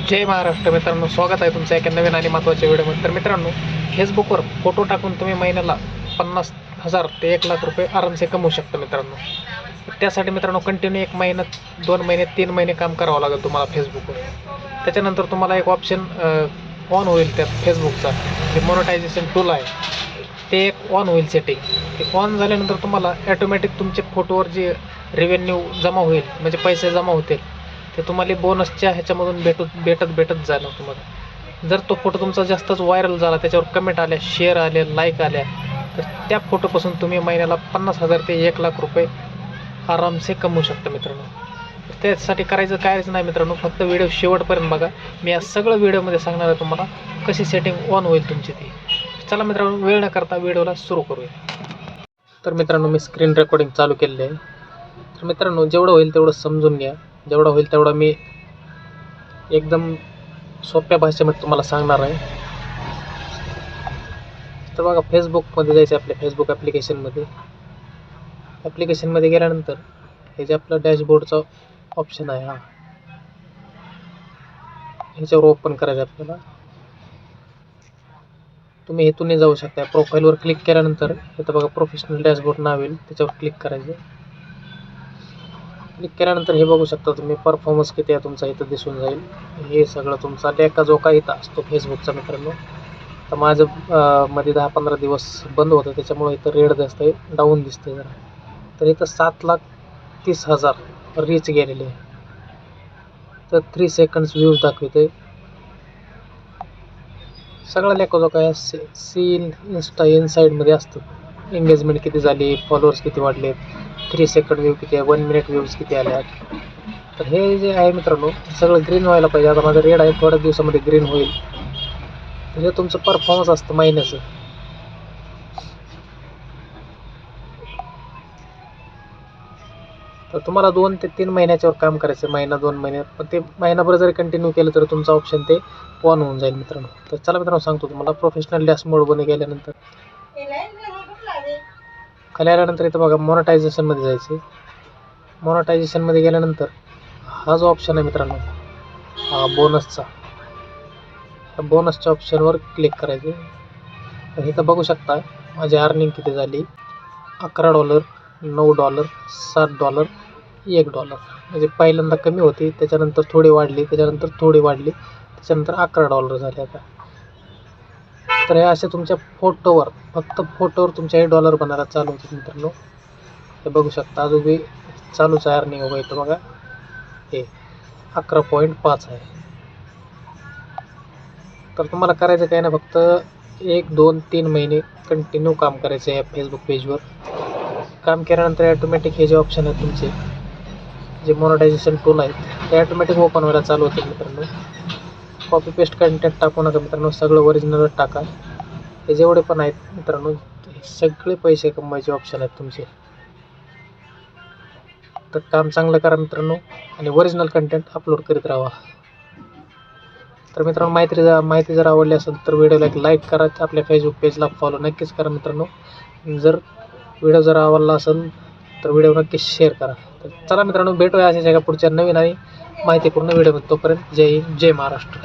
जय महाराष्ट्र मित्रांनो, स्वागत आहे तुमचं एका नवीन आणि महत्त्वाच्या व्हिडिओमध्ये. तर मित्रांनो, फेसबुकवर फोटो टाकून तुम्ही महिन्याला 50,000 ते 1,00,000 रुपये आरामसे कमवू शकता मित्रांनो. त्यासाठी मित्रांनो कंटिन्यू 1 महिना 2 महिने 3 महिने काम करावं लागेल तुम्हाला फेसबुकवर. त्याच्यानंतर तुम्हाला एक ऑप्शन ऑन होईल त्यात फेसबुकचा, जे मॉनिटायझेशन टूल आहे ते एक ऑन होईल सेटिंग. ते ऑन झाल्यानंतर तुम्हाला ॲटोमॅटिक तुमचे फोटोवर जे रेव्हेन्यू जमा होईल, म्हणजे पैसे जमा होतील, ते तुम्हाला बोनसच्या ह्याच्यामधून भेटत जाणार तुम्हाला. जर तो फोटो तुमचा जास्तच व्हायरल झाला, त्याच्यावर कमेंट आल्या, शेअर आल्या, लाईक आल्या, तर त्या फोटोपासून तुम्ही महिन्याला 50,000 ते 1,00,000 रुपये आरामसे कमवू शकता मित्रांनो. त्यासाठी करायचं कायच नाही मित्रांनो, फक्त व्हिडिओ शेवटपर्यंत बघा. मी या सगळं व्हिडिओमध्ये सांगणार आहे तुम्हाला कशी सेटिंग ऑन होईल तुमची ती. चला मित्रांनो, वेळ न करता व्हिडिओला सुरू करूया. तर मित्रांनो, मी स्क्रीन रेकॉर्डिंग चालू केलेलं आहे. तर मित्रांनो, जेवढं होईल तेवढं समजून घ्या. जेवढा होईल तेवढा मी एकदम सोप्या भाषेमध्ये तुम्हाला सांगणार आहे. तर बघा, फेसबुकमध्ये जायचं आपल्या फेसबुक ॲप्लिकेशनमध्ये गेल्यानंतर हे जे आपलं डॅशबोर्डचा ऑप्शन आहे, ह्याच्यावर ओपन करायचं आपल्याला. तुम्ही इथूनही जाऊ शकता. प्रोफाईलवर क्लिक केल्यानंतर इथं बघा प्रोफेशनल डॅशबोर्ड नाव येईल, त्याच्यावर क्लिक करायचं. क्लिक केल्यानंतर हे बघू शकता तुम्ही, परफॉर्मन्स किती आहे तुमचा इथं दिसून जाईल. हे सगळं तुमचा डेटा जो काही इथं असतो फेसबुकचा मित्रांनो. तर माझं मध्ये 10-15 दिवस बंद होतं, त्याच्यामुळे इथं रेड दिसतंय, डाऊन दिसतंय जरा. तर इथं 7,30,000 रीच गेलेले आहे. तर 3 सेकंड्स व्ह्यूज दाखवते. सगळं लेखा जो काय सीन इन्स्टा इनसाईडमध्ये असतं. एंगेजमेंट किती झाली, फॉलोअर्स किती वाढलेत, 3 सेकंड व्ह्यू किती आहे, 1 मिनिट व्ह्यूज किती आल्यात. तर हे जे आहे मित्रांनो, सगळं ग्रीन व्हायला पाहिजे. आता माझं रेड आहे, थोड्या दिवसामध्ये ग्रीन होईल. तर हे तुमचं परफॉर्मन्स असतं महिन्याचं. तर तुम्हाला 2 ते 3 महिन्याच्यावर काम करायचं, महिना 2 महिने. पण ते महिनाभर जरी कंटिन्यू केलं तर तुमचं ऑप्शन ते ऑन होऊन जाईल मित्रांनो. तर चला मित्रांनो, सांगतो तुम्हाला. प्रोफेशनल डॅशबोर्डमध्ये गेल्यानंतर खाली आल्यानंतर इथं बघा मॉनिटायझेशनमध्ये जायचं. मॉनिटायझेशनमध्ये गेल्यानंतर हा जो ऑप्शन आहे मित्रांनो, हा बोनसचा, त्या बोनसच्या ऑप्शनवर क्लिक करायचं. तर इथं बघू शकता माझी अर्निंग किती झाली. $11, $9, $7, $1. म्हणजे पहिल्यांदा कमी होती, त्याच्यानंतर थोडी वाढली, त्याच्यानंतर थोडी वाढली, त्याच्यानंतर $11 झाले आता. तर हे असे तुमच्या फोटोवर, फक्त फोटोवर तुमच्या हे डॉलर बनायला चालू होते मित्रांनो. हे बघू शकता, अजून बी चालूच आहे अर्निंग. बघा इथं बघा, हे 11.5 आहे. तर तुम्हाला करायचं काय ना, फक्त 1, 2, 3 महिने कंटिन्यू काम करायचं आहे या फेसबुक पेजवर. काम केल्यानंतर ॲटोमॅटिक हे जे ऑप्शन आहेत तुमचे, जे मॉनिटायझेशन टूल आहेत, ते ॲटोमॅटिक ओपन व्हायला चालू होते मित्रांनो. कॉपी पेस्ट कंटेंट टाकू नका मित्रांनो, सगळं ओरिजिनलच टाका. हे जेवढे पण आहेत मित्रांनो, सगळे पैसे कमवायचे ऑप्शन आहेत तुमचे. तर काम चांगलं करा मित्रांनो, आणि ओरिजिनल कंटेंट अपलोड करीत राहा. तर मित्रांनो, माहिती जर आवडली असेल तर व्हिडिओला एक लाईक करा. आपल्या फेसबुक पेजला फॉलो नक्कीच करा मित्रांनो. जर व्हिडिओ जर आवडला असेल तर व्हिडिओ नक्कीच शेअर करा. तर चला मित्रांनो, भेटूया अशाच एका पुढच्या नवीन आणि माहितीपूर्ण व्हिडिओमध्ये. तोपर्यंत जय हिंद, जय महाराष्ट्र.